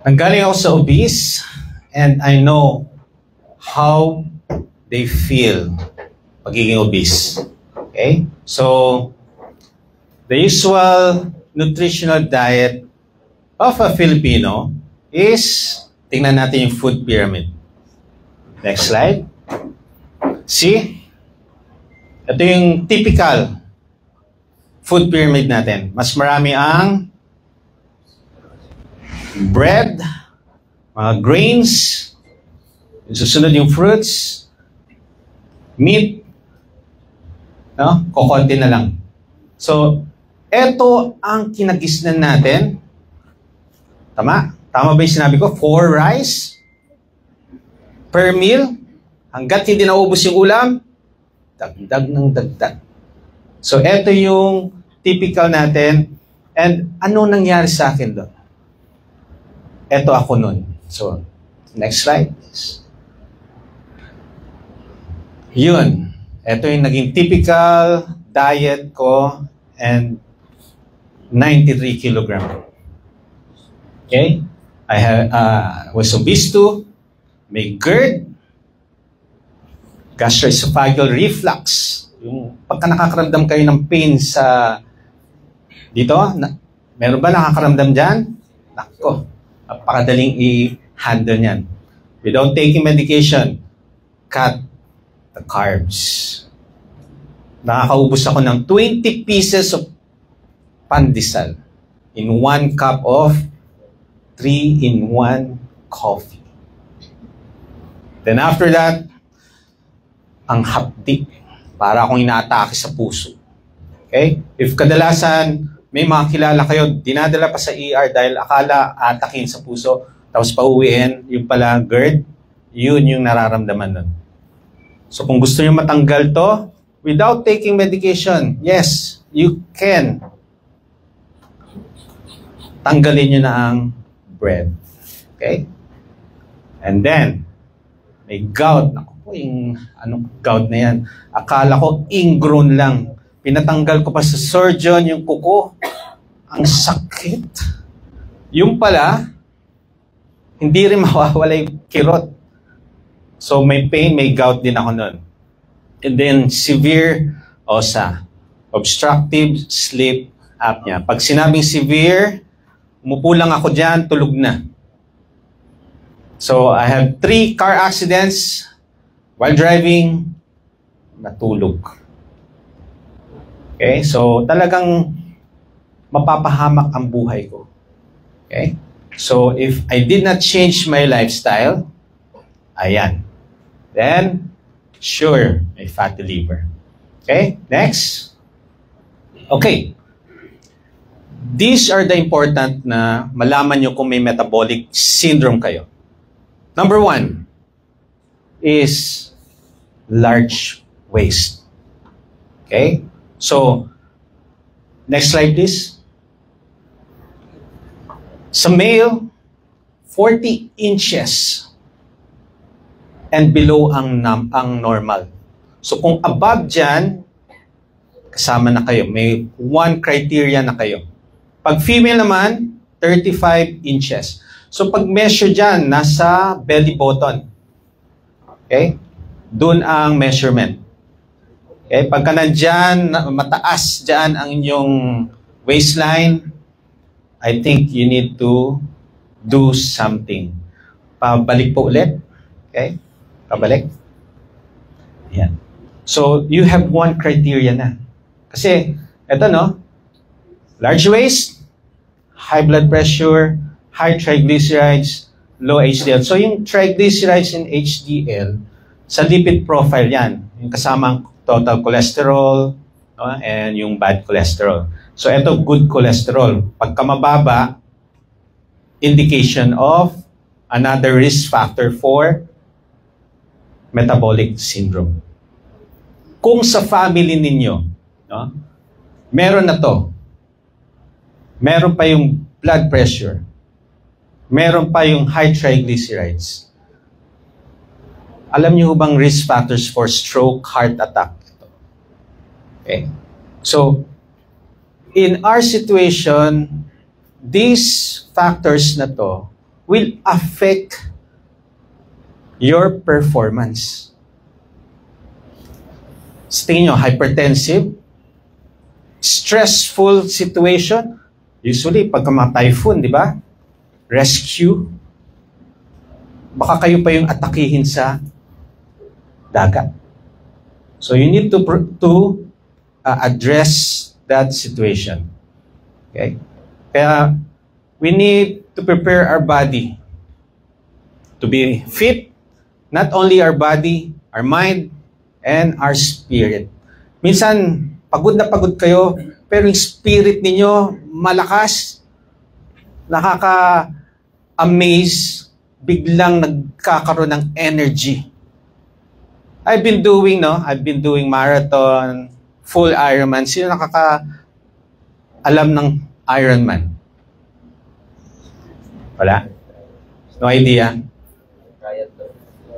Nanggaling ako sa obese and I know how they feel pagiging obese. Okay? So, the usual nutritional diet of a Filipino is, tingnan natin yung food pyramid. Next slide. See? Ito yung typical food pyramid natin. Mas marami ang bread, mga grains, susunod yung fruits, meat, no? Kokonti na lang. So, eto ang kinagisnan natin. Tama? Tama ba yung sinabi ko? 4 rice per meal. Hanggat hindi naubos yung ulam, dagdag ng dagdag. So, eto yung typical natin. And ano nangyari sa akin doon? Eto ako nun. So, next slide. Yun. Ito yung naging typical diet ko and 93 kilogram. Okay? Was obese too. May GERD. Gastroesophageal reflux. Yung pagka nakakaramdam kayo ng pain sa dito, meron ba nakakaramdam dyan? Nako. Napakadaling i-handle niyan. Without taking medication, cut the carbs. Nakakaubos ako ng 20 pieces of pandesal in 1 cup of 3-in-1 coffee. Then after that, ang hapdi. Para akong inaatake sa puso. Okay? If kadalasan, may mga kilala kayo, dinadala pa sa ER dahil akala atakin sa puso, tapos pauwiin, yung pala GERD, yun yung nararamdaman nun. So kung gusto nyo matanggal to, without taking medication, yes, you can. Tanggalin nyo na ang bread. Okay? And then, may gout. Naku po, yung anong gout na yan. Akala ko ingrown lang. Pinatanggal ko pa sa surgeon yung kuko. Ang sakit. Yung pala, hindi rin mawawala yung kirot. So may pain, may gout din ako nun. And then severe OSA. Obstructive sleep apnea. Pag sinabing severe, umupo lang ako dyan, tulog na. So I have 3 car accidents while driving, natulog. Okay, so talagang mapapahamak ang buhay ko. Okay? So, if I did not change my lifestyle, ayan. Then, sure, may fatty liver. Okay? Next. Okay. These are the important na malaman nyo kung may metabolic syndrome kayo. Number 1 is large waist. Okay? So, next slide please. Sa male, 40 inches and below ang normal. So kung above dyan, kasama na kayo. May 1 criteria na kayo. Pag female naman, 35 inches. So pag measure dyan, nasa belly button. Okay? Doon ang measurement. Okay, pagka nandyan, mataas dyan ang inyong waistline, I think you need to do something. Pabalik po ulit. Okay? Pabalik. Yan. So, you have 1 criteria na. Kasi, eto no, large waist, high blood pressure, high triglycerides, low HDL. So, yung triglycerides and HDL, sa lipid profile yan. Yung kasamang total cholesterol, no? And yung bad cholesterol. So, ito, good cholesterol. Pagka mababa, indication of another risk factor for metabolic syndrome. Kung sa family ninyo, no, meron na to, meron pa yung blood pressure, meron pa yung high triglycerides, alam niyo bang risk factors for stroke, heart attack? Okay. So, in our situation, these factors na to will affect your performance. Sa tingin nyo, hypertensive, stressful situation, usually pagka mga typhoon, di ba? Rescue, baka kayo pa yung atakihin sa dagat. So you need to address that situation. Okay? Kaya we need to prepare our body to be fit, not only our body, our mind, and our spirit. Minsan, pagod na pagod kayo, pero yung spirit ninyo malakas, nakaka-amaze, biglang nagkakaroon ng energy. I've been doing marathon, full Ironman. Sino alam ng Ironman? Wala? No idea?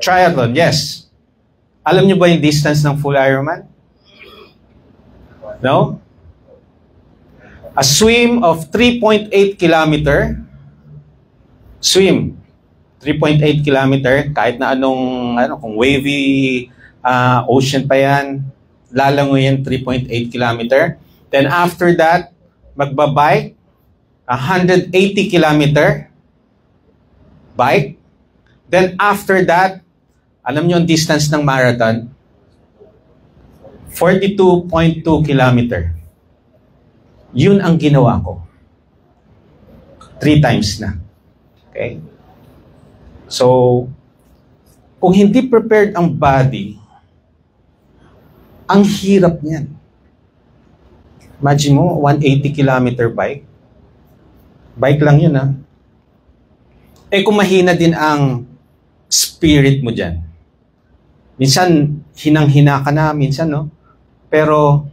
Triathlon, yes. Alam niyo ba yung distance ng full Ironman? No? A swim of 3.8 kilometer. Swim. 3.8 kilometer. Kahit na kung wavy ocean pa yan, lalangoy yan 3.8 kilometer. Then after that, magbabike, 180 kilometer. Bike. Then after that, alam niyo ang distance ng marathon? 42.2 kilometer. Yun ang ginawa ko. 3 times na. Okay? So, kung hindi prepared ang body, ang hirap niyan. Imagine mo, 180 kilometer bike. Bike lang yun, ha? Eh, kung mahina din ang spirit mo dyan. Minsan, hinang-hina ka na, minsan, no? Pero,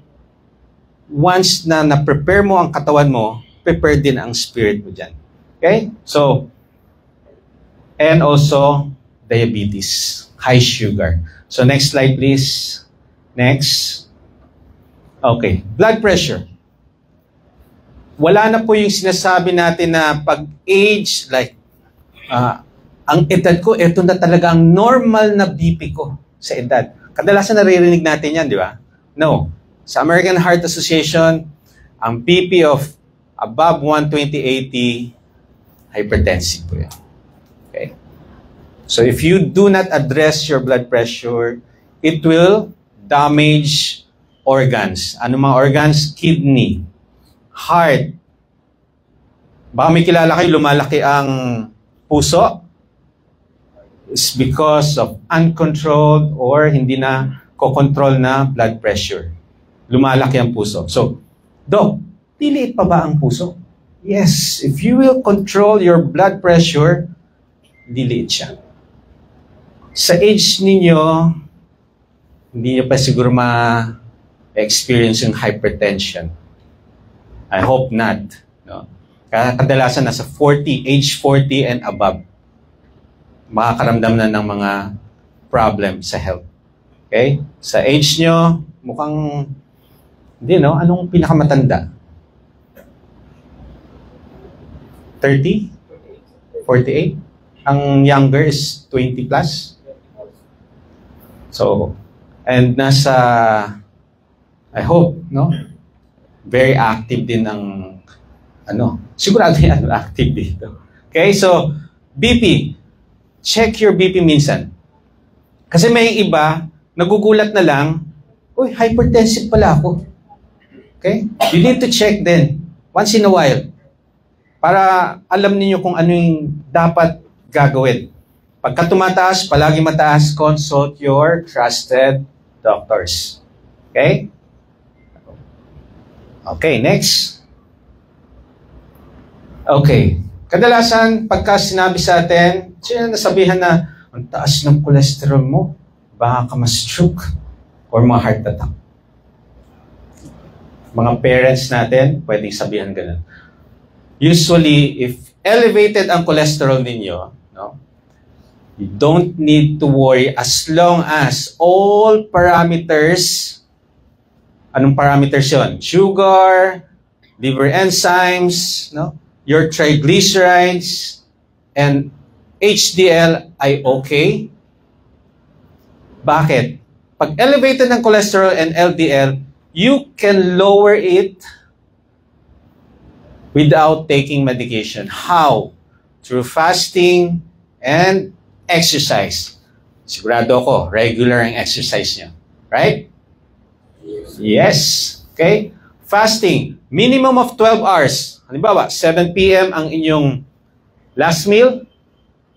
once na na-prepare mo ang katawan mo, prepare din ang spirit mo dyan. Okay? So, and also, diabetes, high sugar. So, next slide, please. Next. Okay, blood pressure. Wala na po yung sinasabi natin na pag-age, like, ang edad ko, ito na talaga ang normal na BP ko sa edad. Kadalasan naririnig natin yan, di ba? No. Sa American Heart Association, ang BP of above 120/80, hypertensive po yan. Okay? So if you do not address your blood pressure, it will damage organs. Ano mga organs? Kidney, heart. Baka may kilala kayo, lumalaki ang puso. It's because of uncontrolled or hindi na kokontrol na blood pressure. Lumalaki ang puso. So, Doc, diliit pa ba ang puso? Yes, if you will control your blood pressure, diliit siya. Sa age ninyo, hindi nyo pa siguro ma-experience yung hypertension. I hope not. No? Kadalasan nasa 40, age 40 and above, makakaramdam na ng mga problem sa health. Okay? Sa age nyo, mukhang, hindi no? Anong pinakamatanda? 30? 48? Ang younger is 20 plus? So, and nasa, I hope, no? Very active din ang, sigurado yan, active dito. Okay, so, BP. Check your BP minsan. Kasi may iba, nagugulat na lang, uy, hypertensive pala ako. Okay? You need to check then, once in a while, para alam niyo kung ano yung dapat gagawin. Pagka tumataas, palagi mataas, consult your trusted doctors. Okay? Okay, next. Okay. Kadalasan, pagka sinabi sa atin, sino nasabihan na, ang taas ng cholesterol mo, baka ka ma-stroke or mga heart attack. Mga parents natin, pwedeng sabihan ganun. Usually, if elevated ang cholesterol ninyo, no, you don't need to worry as long as all parameters, anong parameters yon? Sugar, liver enzymes, no, your triglycerides, and HDL ay okay. Bakit? Pag elevated ng cholesterol and LDL, you can lower it without taking medication. How? Through fasting and exercise. Sigurado ako, regular ang exercise nyo. Right? Yes. Okay? Fasting, minimum of 12 hours. Halimbawa, 7 p.m. ang inyong last meal,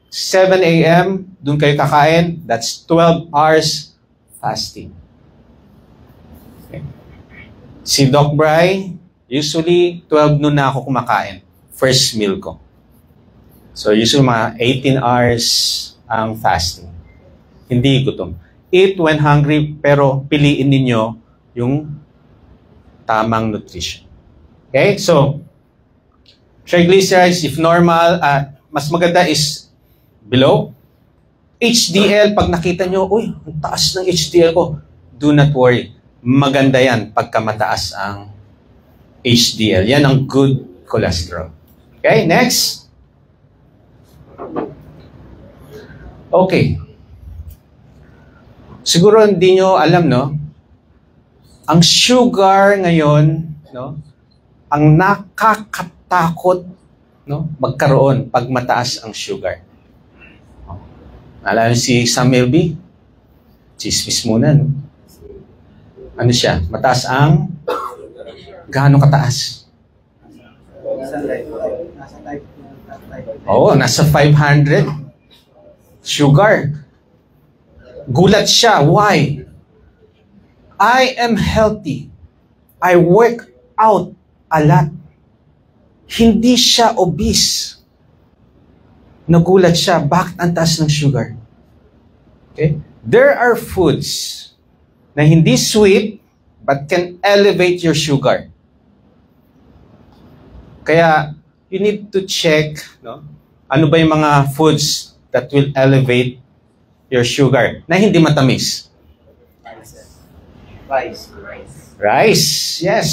7 a.m., dun kayo kakain, that's 12 hours fasting. Okay. Si Doc Bry, usually 12 noon na ako kumakain. First meal ko. So usually mga 18 hours ang fasting. Hindi gutom. Eat when hungry, pero piliin ninyo yung tamang nutrition. Okay? So, triglycerides, if normal, mas maganda is below. HDL, pag nakita nyo, uy, ang taas ng HDL ko, do not worry. Maganda yan pagka mataas ang HDL. Yan ang good cholesterol. Okay, next. Okay. Siguro hindi nyo alam, no? Ang sugar ngayon, no? Ang nakakatakot, no? Magkaroon pag mataas ang sugar. Alam si Samuel B? Chismis muna, no? Ano siya? Mataas ang... Gaano kataas? Oo, nasa 500. Sugar. Gulat siya. Why? I am healthy. I work out a lot. Hindi siya obese. Nagulat siya. Bakit ang taas ng sugar? Okay? There are foods na hindi sweet but can elevate your sugar. Kaya, you need to check, no? Ano ba yung mga foods that will elevate your sugar na hindi matamis? Rice, yes.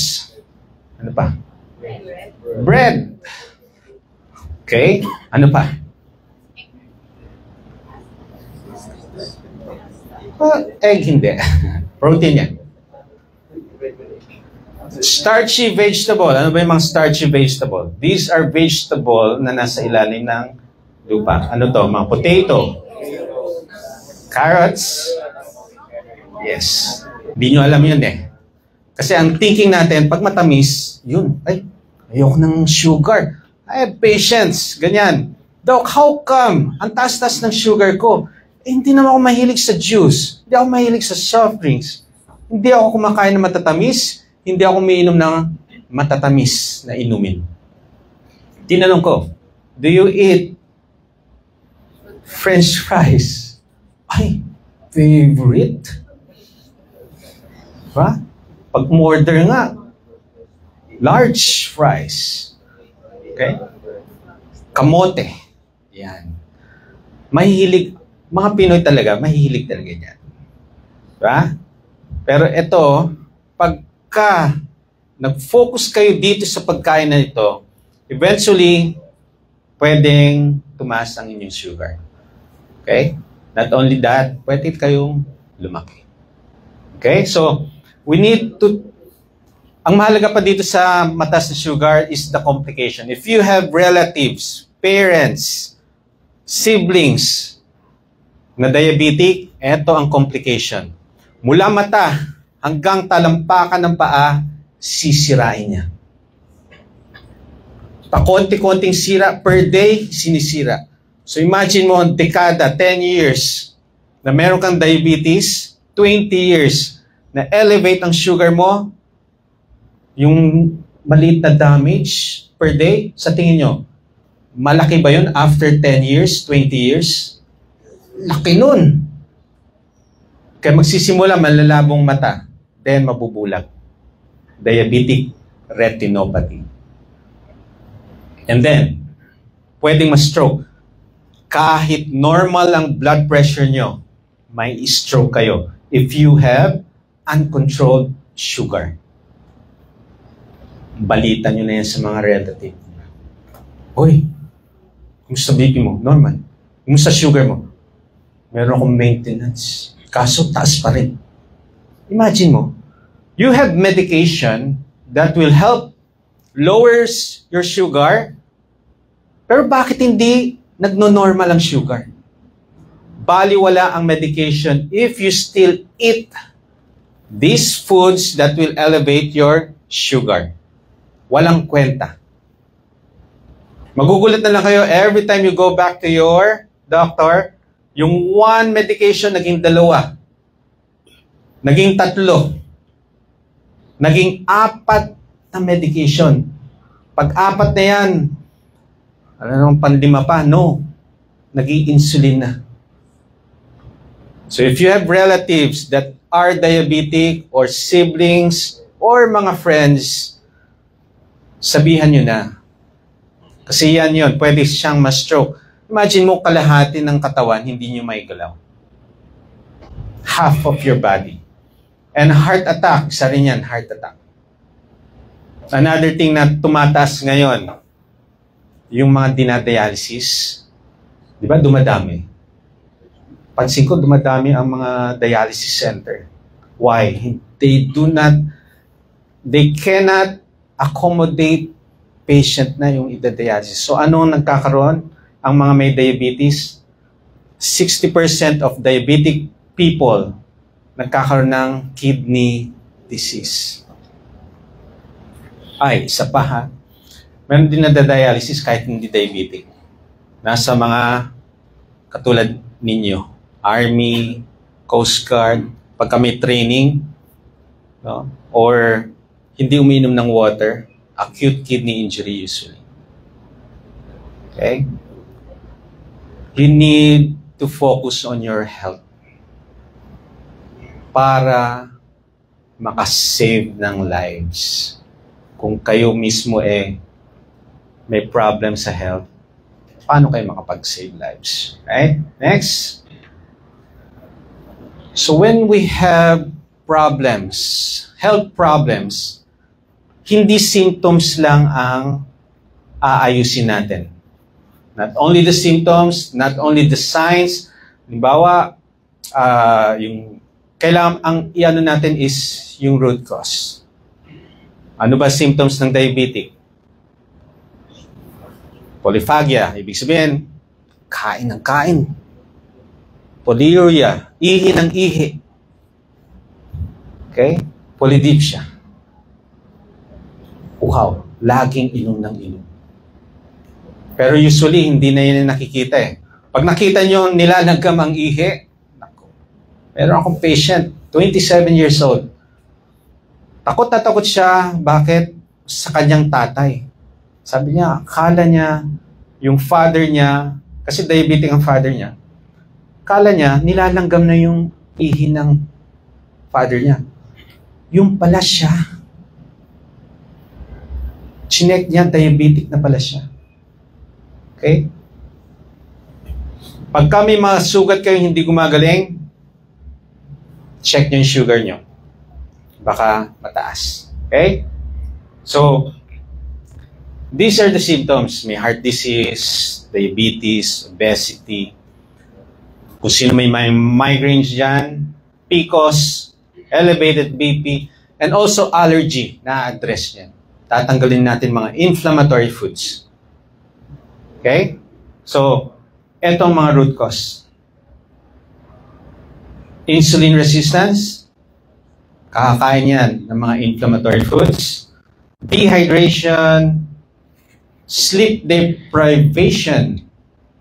Ano pa? Bread. Okay, ano pa? Egg, hindi. Protein yan. Starchy vegetable. Ano ba yung mga starchy vegetable? These are vegetable na nasa ilalim ng lupa. Ano to? Mga potato. Carrots. Yes. Hindi nyo alam yun eh. Kasi ang thinking natin, pag matamis, yun, ay, ayoko ng sugar. I have patience. Ganyan. Doc, how come? Ang taas-taas ng sugar ko. Eh, hindi naman ako mahilig sa juice. Hindi ako mahilig sa soft drinks. Hindi ako kumakain ng matatamis. Hindi ako umiinom ng matatamis na inumin. Tinanong ko, do you eat French fries? Ay, favorite. Diba? Pag order nga, large fries. Okay? Kamote. Yan. Mahihilig, mga Pinoy talaga, mahihilig talaga yan. Diba? Pero ito, pagka nag-focus kayo dito sa pagkain na ito, eventually, pwedeng tumaas ang inyong sugar. Okay? Not only that, pwede kayong lumaki. Okay? So, we need to, ang mahalaga pa dito sa mataas na sugar is the complication. If you have relatives, parents, siblings na diabetic, eto ang complication. Mula mata hanggang talampakan ng paa, sisirain niya. Pa-konti-konting sira per day, sinisira. So imagine mo, dekada, 10 years, na meron kang diabetes, 20 years, na elevate ang sugar mo, yung maliit na damage per day, sa tingin nyo, malaki ba yun after 10 years, 20 years? Laki nun. Kaya magsisimula, malalabong mata, then mabubulag. Diabetic retinopathy. And then, pwedeng ma-stroke. Kahit normal ang blood pressure nyo, may stroke kayo if you have uncontrolled sugar. Balita nyo na yan sa mga relative. Uy, Kumusta BP mo? Normal. Kumusta sugar mo? Meron akong maintenance. Kaso taas pa rin. Imagine mo, you have medication that will help lowers your sugar, pero bakit hindi nagno-normal ang sugar? Baliwala ang medication if you still eat these foods that will elevate your sugar. Walang kwenta. Magugulat na lang kayo every time you go back to your doctor, yung one medication naging 2, naging 3, naging 4 na medication. Pag 4 na yan, ano nang panlima pa? No. Naging insulin na. So if you have relatives that are diabetic or siblings or mga friends, sabihan nyo na. Kasi yan yun, pwede siyang ma-stroke. Imagine mo kalahati ng katawan, hindi nyo may galaw. Half of your body. And heart attack, isa rin yan, heart attack. Another thing na tumataas ngayon, yung mga dinadialysis, di ba dumadami? Pansin ko dumadami ang mga dialysis center. Why? They cannot accommodate patient na yung ida-dialysis. So anong nagkakaroon? Ang mga may diabetes, 60% of diabetic people nagkakaroon ng kidney disease. Ay, isa pa ha. Meron din na-dialysis kahit hindi diabetic. Nasa mga katulad ninyo, Army, Coast Guard, pagka may training, no? Or hindi uminom ng water, acute kidney injury usually. Okay? You need to focus on your health para makasave ng lives. Kung kayo mismo may problem sa health, paano kayo makapag-save lives? Right? Next. So when we have problems, health problems, hindi symptoms lang ang aayusin natin. Not only the symptoms, not only the signs. Halimbawa, yung kailangan ang iano natin is yung root cause. Ano ba symptoms ng diabetic? Polyphagia, ibig sabihin, kain ng kain. Polyuria, ihi ng ihi. Okay? Polydipsia. Uhaw, laging inom ng inom. Pero usually, hindi na yun nakikita eh. Pag nakita nyo nilalagam ang ihi, naku, meron akong patient, 27 years old. Takot na takot siya, bakit? Sa kanyang tatay. Sabi niya, akala niya, yung father niya, kasi diabetic ang father niya, akala niya, nilalanggam na yung ihi ng father niya. Yung pala siya. Chinek niya, diabetic na pala siya. Okay? Pagka may mga sugat kayo hindi gumagaling, check nyo yung sugar nyo. Baka mataas. Okay? So, these are the symptoms. May heart disease, diabetes, obesity. Kung sino may migraines dyan, PCOS, elevated BP, and also allergy na address yan. Tatanggalin natin mga inflammatory foods. Okay? So, etong mga root cause. Insulin resistance, kakakain yan ng mga inflammatory foods. Dehydration, sleep deprivation,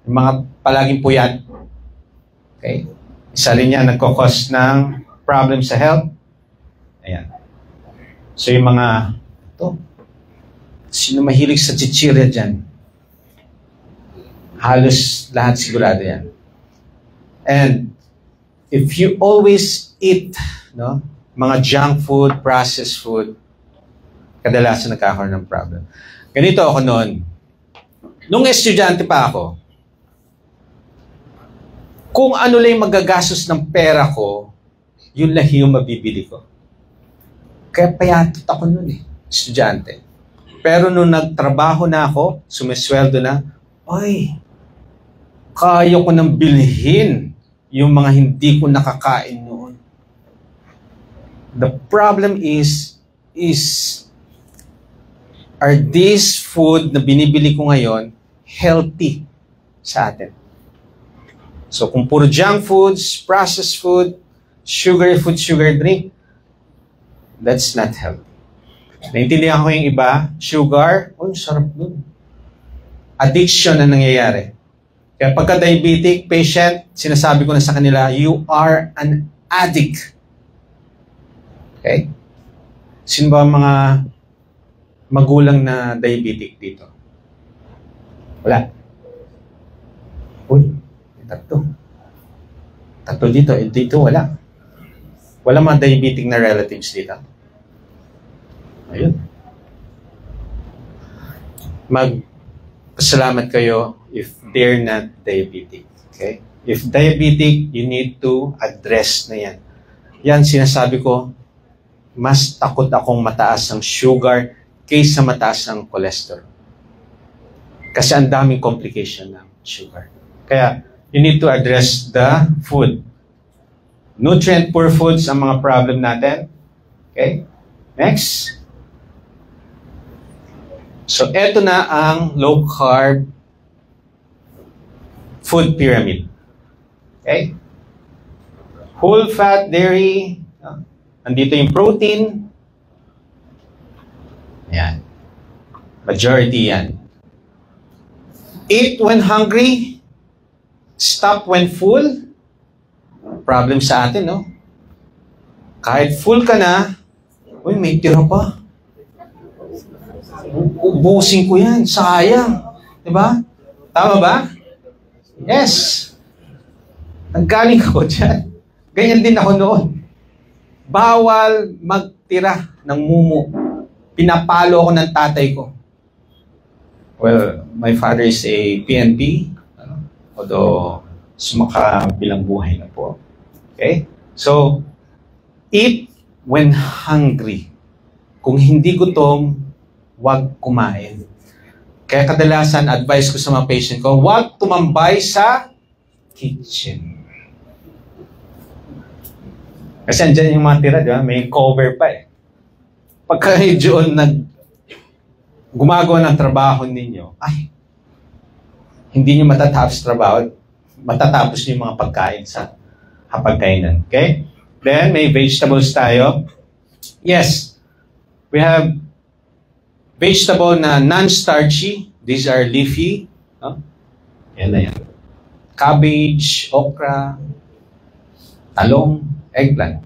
yung mga palaging puyat. Okay? Isa rin yan nagkakos ng problem sa health. Ayan. So yung mga, sino mahilig sa chichirya dyan? Halos lahat sigurado yan. And if you always eat mga junk food, processed food, kadalasan nagkakaroon ng problem. Ganito ako noon. Nung estudyante pa ako, kung ano lang magagastos ng pera ko, yun lang yung mabibili ko. Kaya payatot ako noon estudyante. Pero nung nagtrabaho na ako, sumisweldo na, oy, kaya ko nang bilhin yung mga hindi ko nakakain noon. The problem is are these food na binibili ko ngayon healthy sa atin? So kung puro junk foods, processed food, sugar food, sugar drink, that's not healthy. Naintindihan ko yung iba, sugar, sarap nun. Addiction na nangyayari. Kaya pagka-diabetic patient, sinasabi ko na sa kanila, you are an addict. Okay? Sino ba mga magulang na diabetic dito? Wala. Uy, tatlo. Tatlo dito. Dito wala. Wala mga diabetic na relatives dito. Ayun. Magpasalamat kayo if they're not diabetic. Okay? If diabetic, you need to address na yan. Yan, sinasabi ko, mas takot akong mataas ang sugar kaysa mataas ang cholesterol. Kasi ang daming complication ng sugar. Kaya, you need to address the food. Nutrient-poor foods ang mga problem natin. Okay? Next. So, eto na ang low-carb food pyramid. Okay? Whole fat, dairy, andito yung protein. Yan. Majority yan. Eat when hungry. Stop when full. Problem sa atin, no? Kahit full ka na, uy, may tira pa. Ubusin ko yan. Sayang. Diba? Tama ba? Yes. Naggaling ako dyan. Ganyan din ako noon. Bawal magtira ng mumu. Pinapalo ako ng tatay ko. Well, my father is a PNP. Although, sumakabilang buhay na po. Okay? So, eat when hungry. Kung hindi gutom, huwag kumain. Kaya kadalasan, advice ko sa mga patient ko, huwag tumambay sa kitchen. Kasi andyan yung mga tira, di ba? May cover pa eh. Pagka medyo gumagawa ng trabaho ninyo, hindi nyo matatapos trabaho, matatapos nyo yung mga pagkain sa hapagkainan. Okay? Then, may vegetables tayo. Yes, we have vegetable na non-starchy. These are leafy. Yan na yan. Cabbage, okra, talong, eggplant.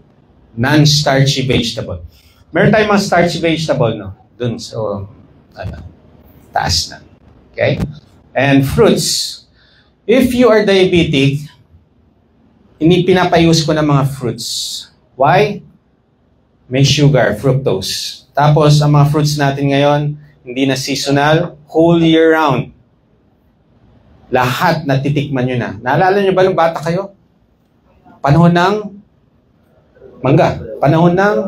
Non-starchy vegetable. Meron tayong mga starchy vegetable, no? Dun, so, taas na. Okay? And fruits. If you are diabetic, pinapayus ko ng mga fruits. Why? May sugar, fructose. Tapos, ang mga fruits natin ngayon, hindi na seasonal, whole year round. Lahat natitikman nyo na. Naalala nyo ba nung bata kayo? Panahon ng mangga. Panahon ng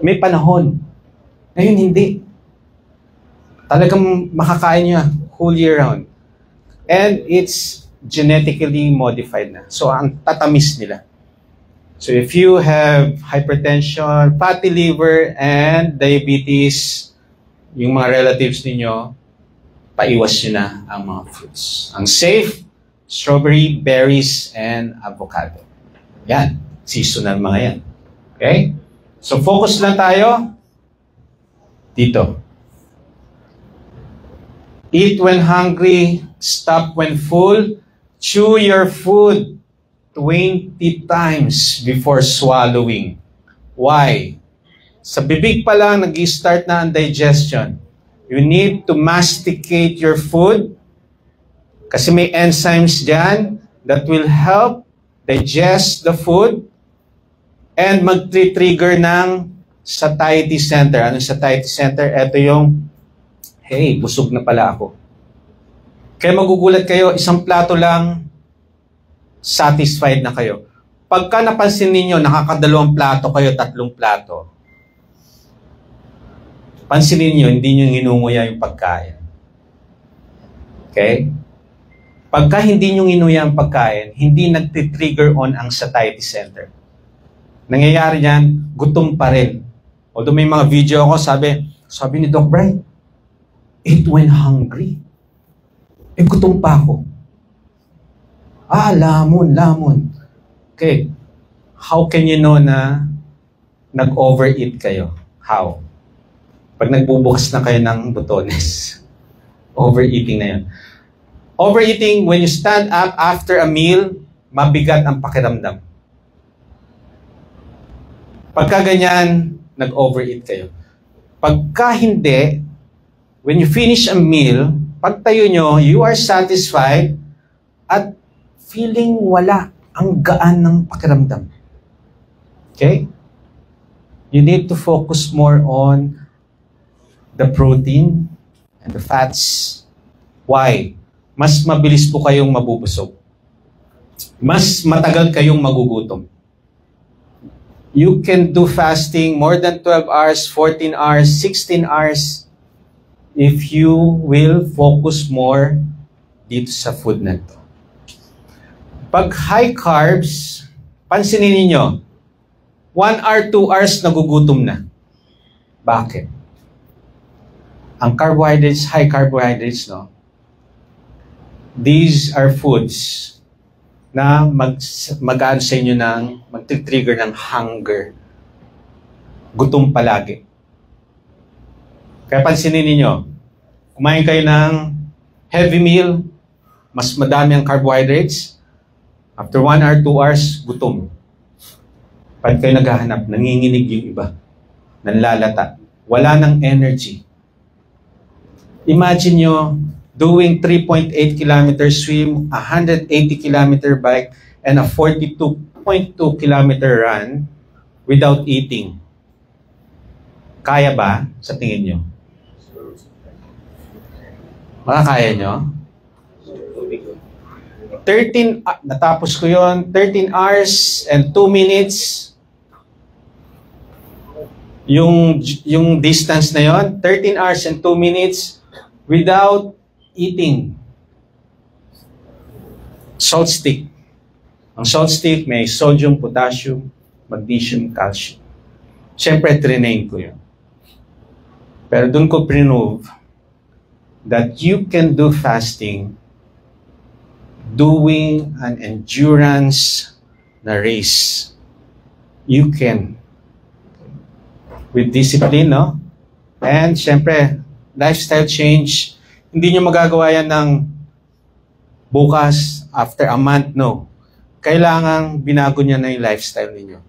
may panahon. Ngayon, hindi. Talagang makakain nyo whole year round. And it's genetically modified na. So, ang tatamis nila. So, if you have hypertension, fatty liver, and diabetes, yung mga relatives ninyo, paiwas nyo na ang mga fruits. Ang safe, strawberry, berries, and avocado. Yan. Seasonal mga yan. Okay? So, focus lang tayo dito. Eat when hungry, stop when full, chew your food 20 times before swallowing. Why? Sa bibig pa lang, nag-start na ang digestion. You need to masticate your food kasi may enzymes dyan that will help digest the food and mag-trigger ng satiety center. Anong satiety center? Ito yung, hey, busog na pala ako. Kaya magugulat kayo, isang plato lang, satisfied na kayo. Pagka napansin ninyo, nakakadalawang plato kayo, 3 plato, pansinin nyo, hindi nyo nginunguya yung pagkain. Okay? Pagka hindi nyo inuya ang pagkain, hindi nagtitrigger on ang satiety center. Nangyayari yan, gutom pa rin. Although may mga video ako, sabi ni Doc Brian, eat when hungry. Gutom pa ako. Lamon. Okay. How can you know na nag-overeat kayo? How? Pag nagbubukas na kayo ng butones. Overeating na yun. Overeating, when you stand up after a meal, mabigat ang pakiramdam. Pagka ganyan, nag-overeat kayo. Pagka hindi, when you finish a meal, pagtayo nyo, you are satisfied at feeling wala, ang gaan ng pakiramdam. Okay? You need to focus more on the protein and the fats. Why? Mas mabilis po kayong mabubusog. Mas matagal kayong magugutom. You can do fasting more than 12 hours, 14 hours, 16 hours if you will focus more dito sa food na ito. Pag high carbs, pansinin ninyo, 1 hour, 2 hours nagugutom na. Bakit? Ang carbohydrates, high carbohydrates, no? These are foods na mag-aano sa inyo ng mag-trigger ng hunger. Gutom palagi. Kaya pansinin ninyo, kumain kayo ng heavy meal, mas madami ang carbohydrates, after 1 hour, 2 hours, gutom. Pag kayo naghahanap, nanginginig yung iba. Nanlalata. Wala ng energy. Imagine nyo, doing 3.8 kilometer swim, 180 kilometer bike, and a 42.2 kilometer run without eating. Kaya ba sa tingin nyo? Makakaya nyo? 13, natapos ko yon, 13 hours and 2 minutes. Yung distance na yon, 13 hours and 2 minutes without eating. Salt stick. Ang salt stick may sodium, potassium, magnesium, calcium. Siyempre, trinain ko yun. Pero dun ko prove that you can do fasting doing an endurance na race. You can. With discipline, no? And siyempre, lifestyle change. Hindi nyo magagawa yan ng bukas, after a month, no. Kailangang binago niya na yung lifestyle ninyo.